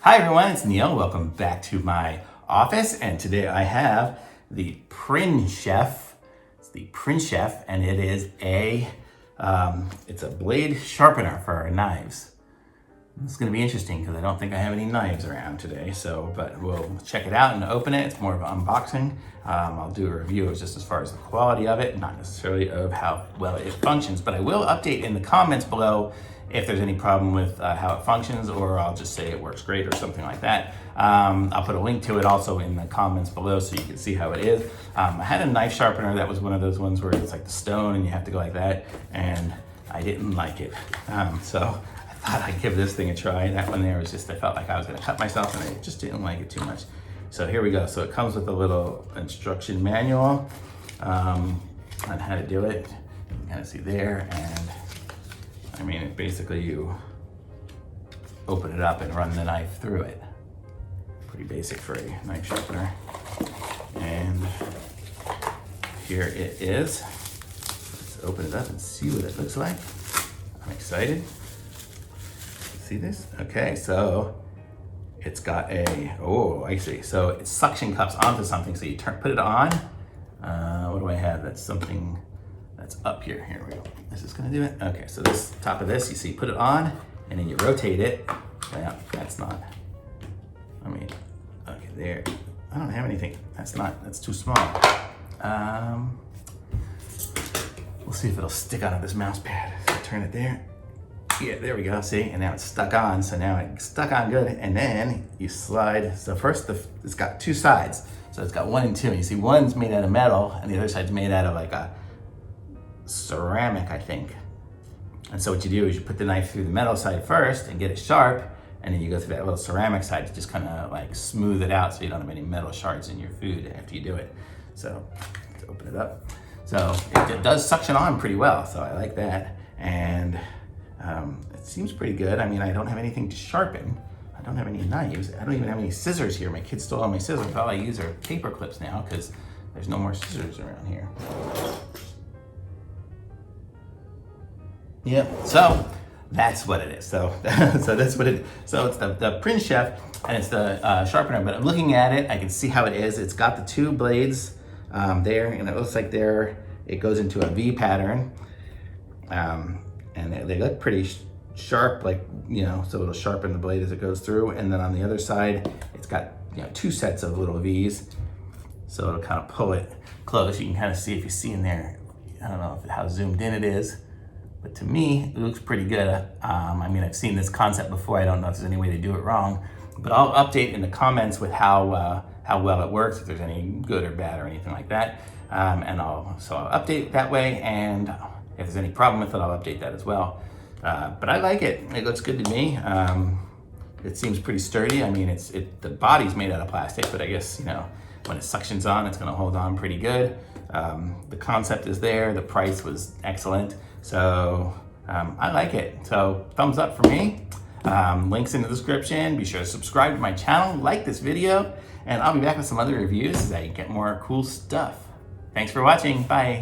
Hi everyone, it's Neil. Welcome back to my office, and today I have the Princhef. It's the Princhef, and it is it's a blade sharpener for knives. It's going to be interesting because I don't think I have any knives around today. But we'll check it out and open it. It's more of an unboxing. I'll do a review of just as far as the quality of it, not necessarily of how well it functions, but I will update in the comments below if there's any problem with how it functions, or I'll just say it works great or something like that. I'll put a link to it also in the comments below so you can see how it is. I had a knife sharpener that was one of those ones where it's like the stone and you have to go like that, and I didn't like it. So I thought I'd give this thing a try. That one there was just, I felt like I was gonna cut myself and I just didn't like it too much. So here we go. So it comes with a little instruction manual on how to do it. You can kind of see there, and I mean, basically you open it up and run the knife through it. Pretty basic for a knife sharpener. And here it is. Let's open it up and see what it looks like. I'm excited. See this? Okay, so it's got I see. So it suction cups onto something. So you put it on. What do I have? That's something that's up here. Here we go. Is this gonna do it? Okay, so this top of this, you see, put it on and then you rotate it. Yeah, that's not, okay, there. I don't have anything. That's too small. We'll see if it'll stick onto this mouse pad. So turn it there. Yeah, there we go, see? And now it's stuck on, so now it's stuck on good. And then you slide, so first it's got two sides. So it's got one and two. And you see one's made out of metal and the other side's made out of like a ceramic, I think. And so what you do is you put the knife through the metal side first and get it sharp, and then you go through that little ceramic side to just kind of like smooth it out so you don't have any metal shards in your food after you do it. So let's open it up. So it does suction on pretty well, so I like that. And it seems pretty good. I mean, I don't have anything to sharpen. I don't have any knives. I don't even have any scissors here. My kids stole all my scissors. All I use are paper clips now because there's no more scissors around here. Yeah, so that's what it is. So that's what it is. So it's the Princhef, and it's the sharpener, but I'm looking at it, I can see how it is. It's got the two blades there, and it looks like it goes into a V pattern. And they look pretty sharp, like, so it'll sharpen the blade as it goes through. And then on the other side, it's got, two sets of little V's. So it'll kind of pull it close. You can kind of see, if you see in there, I don't know how zoomed in it is, but to me, it looks pretty good. I mean, I've seen this concept before. I don't know if there's any way to do it wrong, but I'll update in the comments with how well it works, if there's any good or bad or anything like that. I'll update that way, and if there's any problem with it, I'll update that as well. But I like it. It looks good to me. It seems pretty sturdy. I mean, the body's made out of plastic, but I guess, when it suctions on, it's gonna hold on pretty good. The concept is there. The price was excellent. So I like it. So thumbs up for me. Links in the description. Be sure to subscribe to my channel, like this video, and I'll be back with some other reviews as I get more cool stuff. Thanks for watching. Bye.